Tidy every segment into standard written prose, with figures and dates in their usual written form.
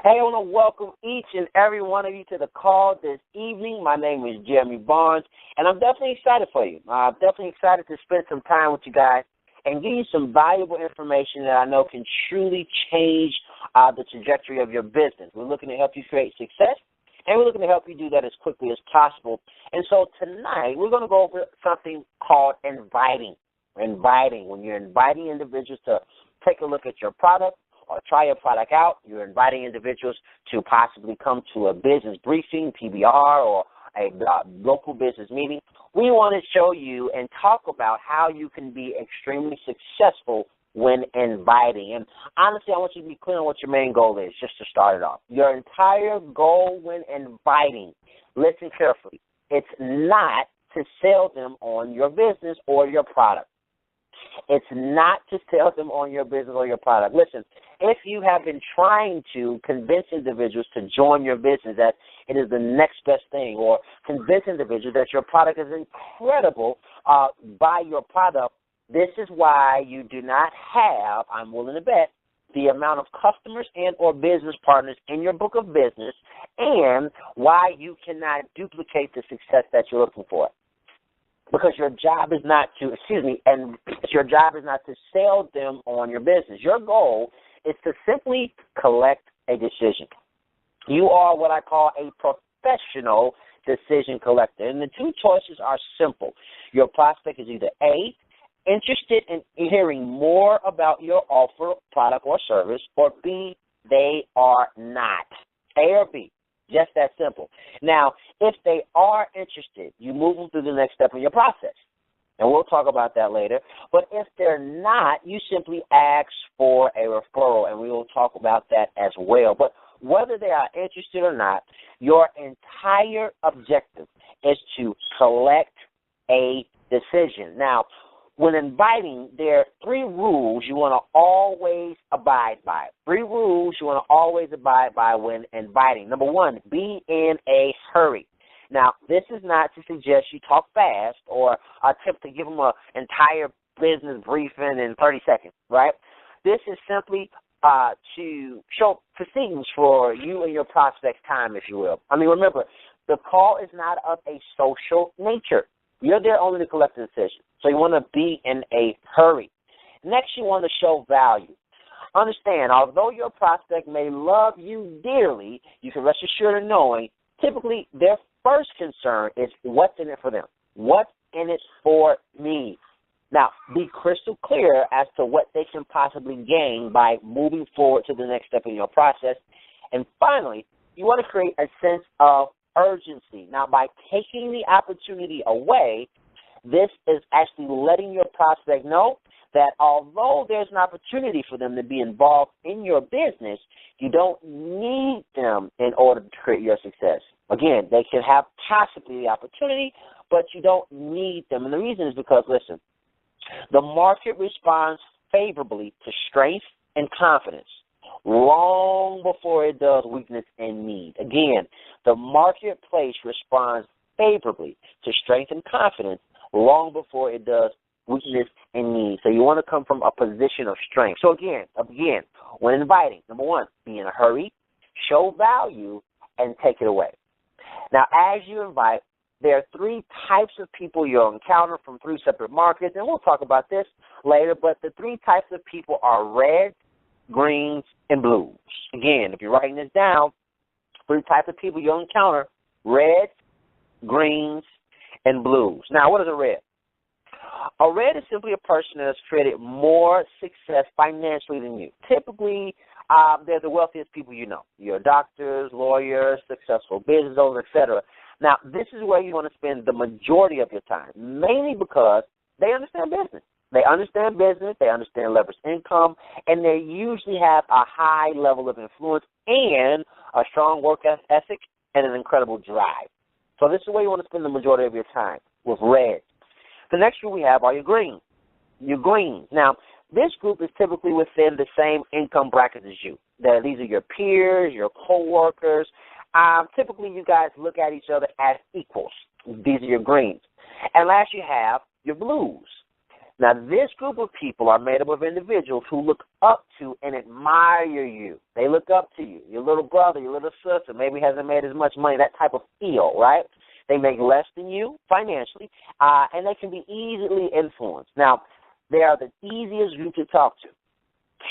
Hey, I want to welcome each and every one of you to the call this evening. My name is Jeremy Barnes, and I'm definitely excited for you. I'm definitely excited to spend some time with you guys and give you some valuable information that I know can truly change the trajectory of your business. We're looking to help you create success, and we're looking to help you do that as quickly as possible. And so tonight, we're going to go over something called inviting. Inviting, when you're inviting individuals to take a look at your product, or try your product out, you're inviting individuals to possibly come to a business briefing, PBR, or a local business meeting. We want to show you and talk about how you can be extremely successful when inviting. And honestly, I want you to be clear on what your main goal is, just to start it off. Your entire goal when inviting, listen carefully, it's not to sell them on your business or your product. It's not to sell them on your business or your product. Listen, if you have been trying to convince individuals to join your business that it is the next best thing, or convince individuals that your product is incredible, buy your product, this is why you do not have, I'm willing to bet, the amount of customers and or business partners in your book of business, and why you cannot duplicate the success that you're looking for. Because your job is not to, and your job is not to sell them on your business. Your goal is to simply collect a decision. You are what I call a professional decision collector. And the two choices are simple. Your prospect is either A, interested in hearing more about your offer, product, or service, or B, they are not. A or B. Just that simple. Now, if they are interested, you move them through the next step in your process. And we'll talk about that later. But if they're not, you simply ask for a referral, and we will talk about that as well. But whether they are interested or not, your entire objective is to select a decision. Now, when inviting, there are three rules you want to always abide by. Three rules you want to always abide by when inviting. Number one, be in a hurry. Now, this is not to suggest you talk fast or attempt to give them an entire business briefing in 30 seconds, right? This is simply to show precedence for you and your prospect's time, if you will. I mean, remember, the call is not of a social nature. You're there only to collect a decision. So you want to be in a hurry. Next, you want to show value. Understand, although your prospect may love you dearly, you can rest assured of knowing typically their first concern is what's in it for them. What's in it for me? Now, be crystal clear as to what they can possibly gain by moving forward to the next step in your process. And finally, you want to create a sense of urgency. Now, by taking the opportunity away, this is actually letting your prospect know that although there's an opportunity for them to be involved in your business, you don't need them in order to create your success. Again, they can have possibly the opportunity, but you don't need them. And the reason is because, listen, the market responds favorably to strength and confidence long before it does weakness and need. Again, the marketplace responds favorably to strength and confidence long before it does weakness and need. So you want to come from a position of strength. So again, when inviting, number one, be in a hurry, show value, and take it away. Now, as you invite, there are three types of people you'll encounter from three separate markets, and we'll talk about this later, but the three types of people are reds, greens, and blues. Again, if you're writing this down, three types of people you'll encounter: reds, greens, and blues. Now, what is a red? A red is simply a person that has created more success financially than you. Typically, they're the wealthiest people you know. You're doctors, lawyers, successful business owners, etc. Now, this is where you want to spend the majority of your time, mainly because they understand business. They understand business, they understand leveraged income, and they usually have a high level of influence and a strong work ethic and an incredible drive. So this is where you want to spend the majority of your time, with reds. The next group we have are your greens. Your greens. Now, this group is typically within the same income bracket as you. These are your peers, your coworkers. Typically, you guys look at each other as equals. These are your greens. And last, you have your blues. Now, this group of people are made up of individuals who look up to and admire you. They look up to you. Your little brother, your little sister maybe hasn't made as much money, that type of feel, right? They make less than you financially, and they can be easily influenced. Now, they are the easiest group to talk to,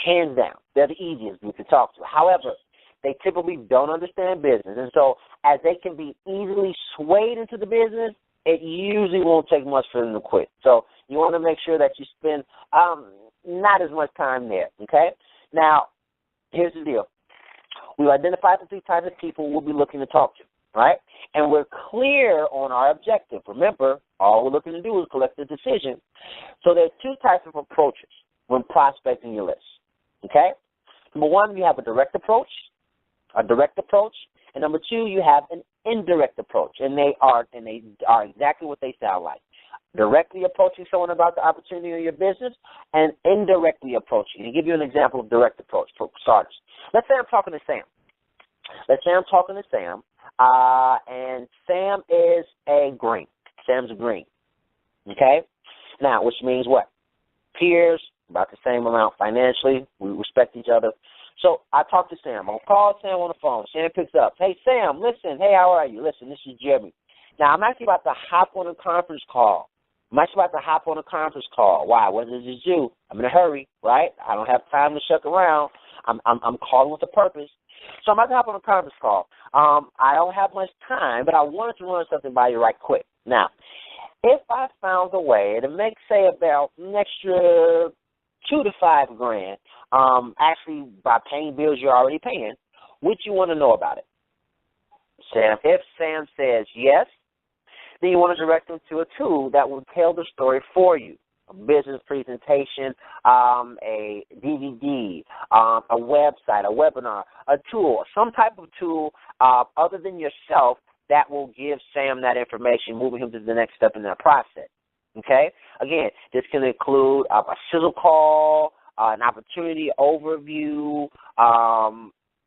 hands down. They're the easiest group to talk to. However, they typically don't understand business, and so as they can be easily swayed into the business, it usually won't take much for them to quit. So you want to make sure that you spend not as much time there, okay? Now, here's the deal. We've identified the 3 types of people we'll be looking to talk to, right? And we're clear on our objective. Remember, all we're looking to do is collect a decision. So there are 2 types of approaches when prospecting your list, okay? Number 1, you have a direct approach, and number 2, you have an indirect approach, and they are exactly what they sound like. Directly approaching someone about the opportunity in your business, and indirectly approaching. I'll give you an example of direct approach for starters. Let's say I'm talking to Sam. And Sam is a green. Sam's a green. Okay? Now, which means what? Peers, about the same amount financially. We respect each other. So I talk to Sam. I'll call Sam on the phone. Sam picks up. Hey, Sam, listen. Hey, how are you? Listen, this is Jeremy. Now, I'm actually about to hop on a conference call. Why? What does this do? I'm in a hurry, right? I don't have time to shuck around. I'm calling with a purpose. So I'm about to hop on a conference call. I don't have much time, but I wanted to run something by you right quick. Now, if I found a way to make, say, about an extra $2 to $5 grand, actually by paying bills you're already paying, would you want to know about it? Sam, if Sam says yes, then you want to direct them to a tool that will tell the story for you. A business presentation, a DVD, a website, a webinar, a tool, some type of tool other than yourself that will give Sam that information, moving him to the next step in that process. Okay? Again, this can include a sizzle call, an opportunity overview,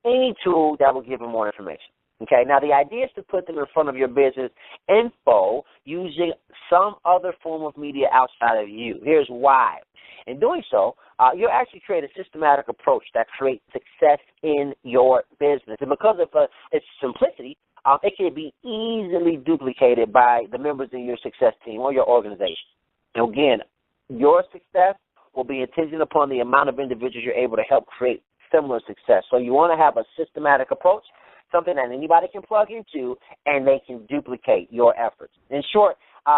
any tool that will give him more information. Okay? Now, the idea is to put them in front of your business info using some other form of media outside of you. Here's why. In doing so, you'll actually create a systematic approach that creates success in your business. And because of its simplicity, it can be easily duplicated by the members in your success team or your organization. And again, your success will be contingent upon the amount of individuals you're able to help create similar success. So you want to have a systematic approach, something that anybody can plug into, and they can duplicate your efforts. In short,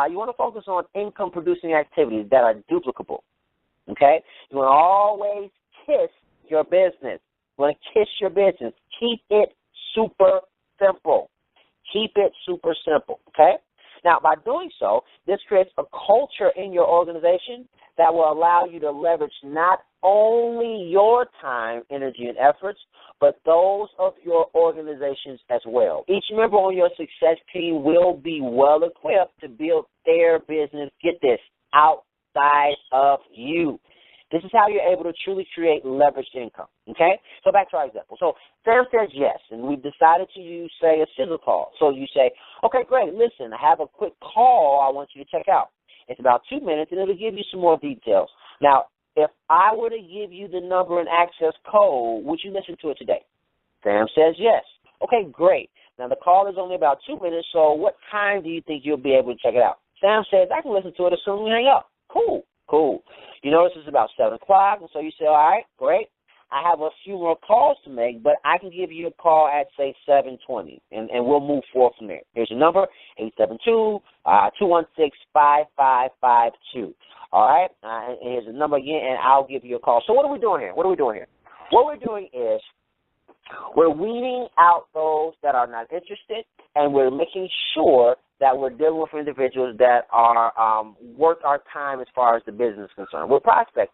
you want to focus on income-producing activities that are duplicable. Okay? You want to always kiss your business. You want to kiss your business. Keep it super simple. Okay? Now, by doing so, this creates a culture in your organization that will allow you to leverage not only your time, energy, and efforts, but those of your organizations as well. Each member on your success team will be well equipped to build their business, get this, outside of you. This is how you're able to truly create leveraged income, okay? So back to our example. So Sam says yes, and we've decided to use, say, a sizzle call. So you say, okay, great, listen, I have a quick call I want you to check out. It's about 2 minutes, and it'll give you some more details. Now, if I were to give you the number and access code, would you listen to it today? Sam says yes. Okay, great. Now, the call is only about 2 minutes, so what time do you think you'll be able to check it out? Sam says, I can listen to it as soon as we hang up. Cool. You notice it's about 7 o'clock, and so you say, all right, great. I have a few more calls to make, but I can give you a call at, say, 7:20, and we'll move forward from there. Here's your number, 872-216-5552. All right? And here's the number again, and I'll give you a call. So what are we doing here? What we're doing is we're weeding out those that are not interested, and we're making sure that we're dealing with individuals that are worth our time as far as the business is concerned. We're prospecting,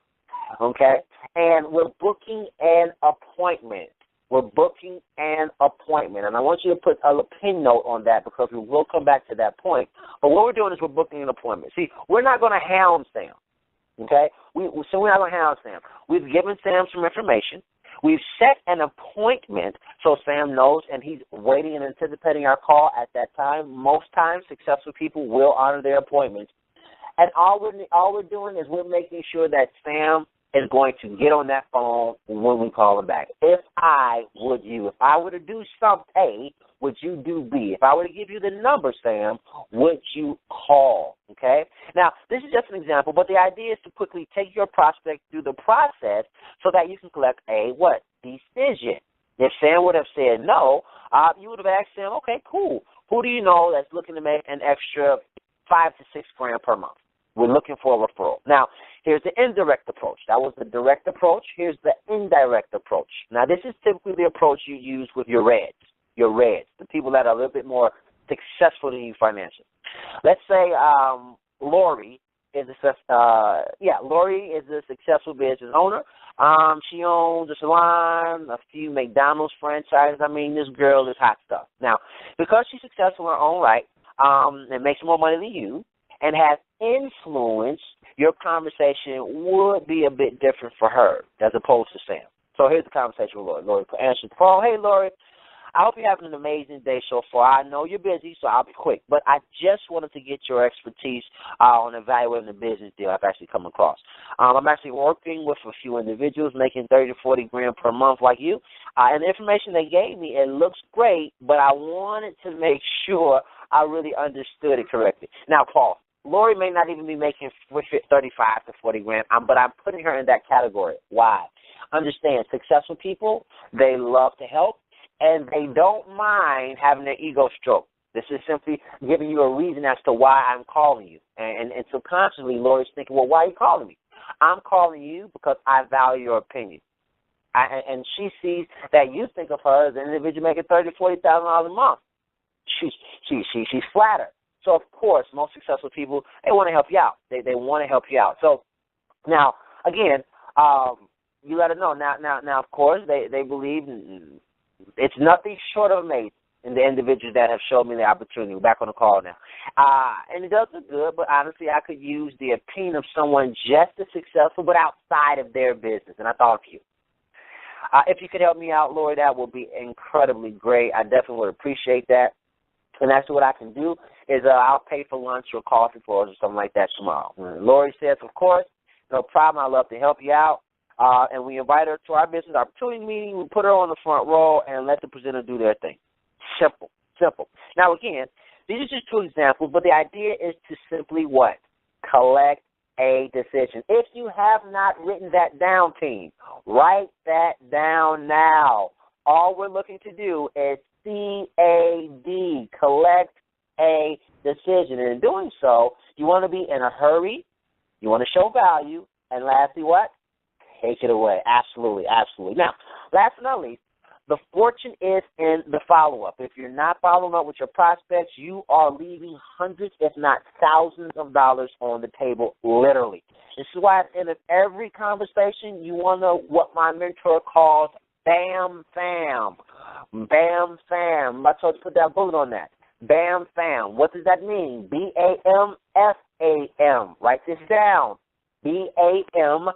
okay? And we're booking an appointment. And I want you to put a pin note on that because we will come back to that point. But what we're doing is we're booking an appointment. See, we're not going to hound Sam, okay? So we're not going to hound Sam. We've given Sam some information. We've set an appointment so Sam knows, and he's waiting and anticipating our call at that time. Most times, successful people will honor their appointments. And all we're doing is we're making sure that Sam is going to get on that phone when we call him back. If I were to do some A, would you do B? If I were to give you the number, Sam, would you call? Okay? Now, this is just an example, but the idea is to quickly take your prospect through the process so that you can collect a what? Decision. If Sam would have said no, you would have asked Sam, okay, cool. Who do you know that's looking to make an extra $5 to $6 grand per month? We're looking for a referral. Now, here's the indirect approach. That was the direct approach. Here's the indirect approach. Now, this is typically the approach you use with your reds, the people that are a little bit more successful than you financially. Let's say Lori is a successful business owner. She owns a salon, a few McDonald's franchises. I mean, this girl is hot stuff. Now, because she's successful in her own right and makes more money than you and has influence, your conversation would be a bit different for her as opposed to Sam. So here's the conversation with Lori. Lori answers the phone. Hey, Lori, I hope you're having an amazing day so far. I know you're busy, so I'll be quick. But I just wanted to get your expertise on evaluating the business deal I've actually come across. I'm actually working with a few individuals making 30 to 40 grand per month like you. And the information they gave me, it looks great, but I wanted to make sure I really understood it correctly. Now, Paul, Lori may not even be making 35 to 40 grand, but I'm putting her in that category. Why? Understand, successful people, they love to help, and they don't mind having their ego stroke. This is simply giving you a reason as to why I'm calling you. And subconsciously, Lori's thinking, well, why are you calling me? I'm calling you because I value your opinion. And she sees that you think of her as an individual making $30,000 to $40,000 a month. She's flattered. So, of course, most successful people, they want to help you out. They want to help you out. So, now, again, you let her know. Now, of course, they believe it's nothing short of amazing in the individuals that have shown me the opportunity. We're back on the call now. And it does look good, but honestly, I could use the opinion of someone just as successful but outside of their business, and I thought of you. If you could help me out, Lori, that would be incredibly great. I definitely would appreciate that. And actually what I can do is I'll pay for lunch or coffee for us or something like that tomorrow. And Lori says, of course, no problem. I'd love to help you out. And we invite her to our business opportunity meeting. We put her on the front row and let the presenter do their thing. Simple. Now, again, these are just two examples, but the idea is to simply what? Collect a decision. If you have not written that down, team, write that down now. All we're looking to do is CAD, collect a decision. And in doing so, you want to be in a hurry, you want to show value, and lastly, what? Take it away. Absolutely. Now, last but not least, the fortune is in the follow-up. If you're not following up with your prospects, you are leaving hundreds, if not thousands of dollars on the table, literally. This is why at the end of every conversation, you want to know what my mentor calls BAM FAM. BAM FAM. I told you to put that bullet on that. BAM FAM. What does that mean? BAMFAM. Write this down. BAMFAM.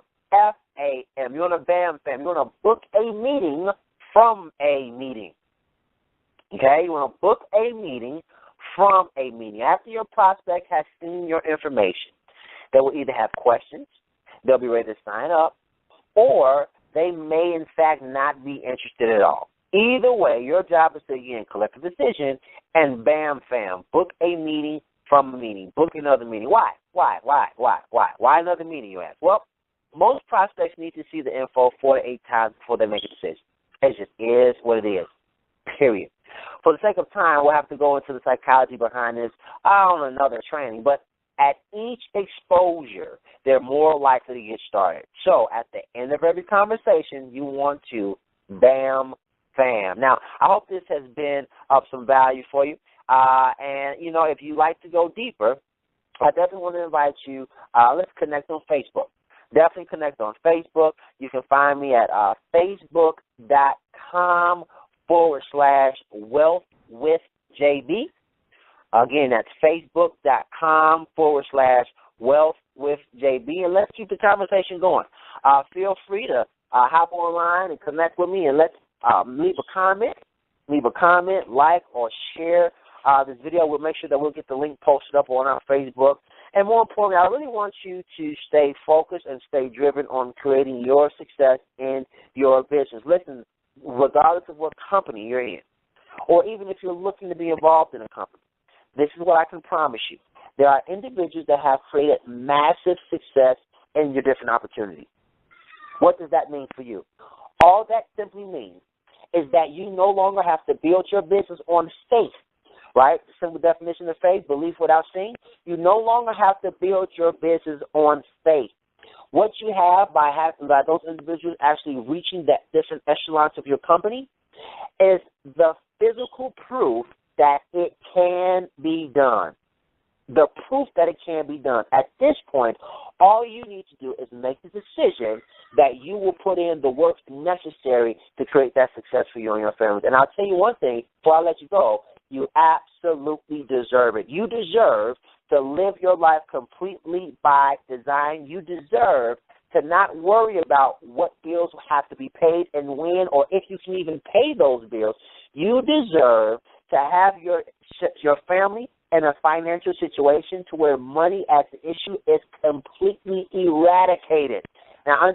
You want to BAM FAM. You want to book a meeting from a meeting. Okay? You want to book a meeting from a meeting. After your prospect has seen your information, they will either have questions, they'll be ready to sign up, or they may, in fact, not be interested at all. Either way, your job is to, again, collect a decision and BAM FAM. Book a meeting from a meeting. Book another meeting. Why? Why another meeting, you ask? Well, most prospects need to see the info 4 to 8 times before they make a decision. It just is what it is, period. For the sake of time, we'll have to go into the psychology behind this on another training, but at each exposure, they're more likely to get started. So at the end of every conversation, you want to BAM FAM. Now, I hope this has been of some value for you. And, you know, if you'd like to go deeper, I definitely want to invite you. Let's connect on Facebook. Definitely connect on Facebook. You can find me at facebook.com/wealthwithjb. Again, that's facebook.com/wealthwithjb. And let's keep the conversation going. Feel free to hop online and connect with me, and let's leave a comment, like, or share this video. We'll make sure that we'll get the link posted up on our Facebook. And more importantly, I really want you to stay focused and stay driven on creating your success in your business. Listen, regardless of what company you're in, or even if you're looking to be involved in a company, this is what I can promise you. There are individuals that have created massive success in your different opportunities. What does that mean for you? All that simply means is that you no longer have to build your business on faith, right? The simple definition of faith, belief without seeing. You no longer have to build your business on faith. What you have by those individuals actually reaching that different echelons of your company is the physical proof that it can be done. The proof that it can be done. At this point, all you need to do is make the decision that you will put in the work necessary to create that success for you and your family. And I'll tell you one thing before I let you go, you absolutely deserve it. You deserve to live your life completely by design. You deserve to not worry about what bills will have to be paid and when, or if you can even pay those bills. You deserve to have your family in a financial situation to where money as an issue is completely eradicated. Now,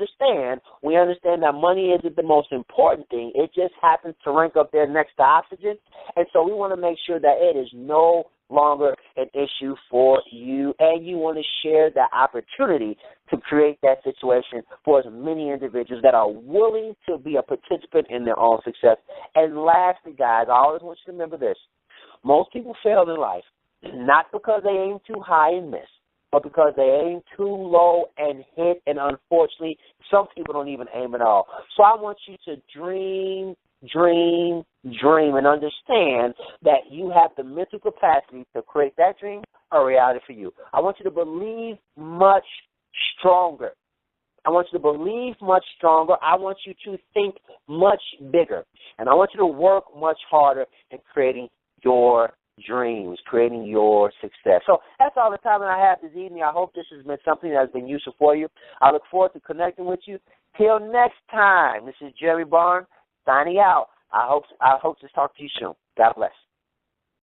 we understand that money isn't the most important thing. It just happens to rank up there next to oxygen. And so we want to make sure that it is no longer an issue for you, and you want to share that opportunity to create that situation for as many individuals that are willing to be a participant in their own success. And lastly, guys, I always want you to remember this. Most people fail in life, not because they aim too high and miss, but because they aim too low and hit, and unfortunately, some people don't even aim at all. So I want you to dream, and understand that you have the mental capacity to create that dream a reality for you. I want you to believe much stronger. I want you to believe much stronger. I want you to think much bigger. And I want you to work much harder in creating your dreams, creating your success. So that's all the time that I have this evening. I hope this has been something that has been useful for you. I look forward to connecting with you. Till next time, this is Jerry Barnes signing out. I hope to talk to you soon. God bless.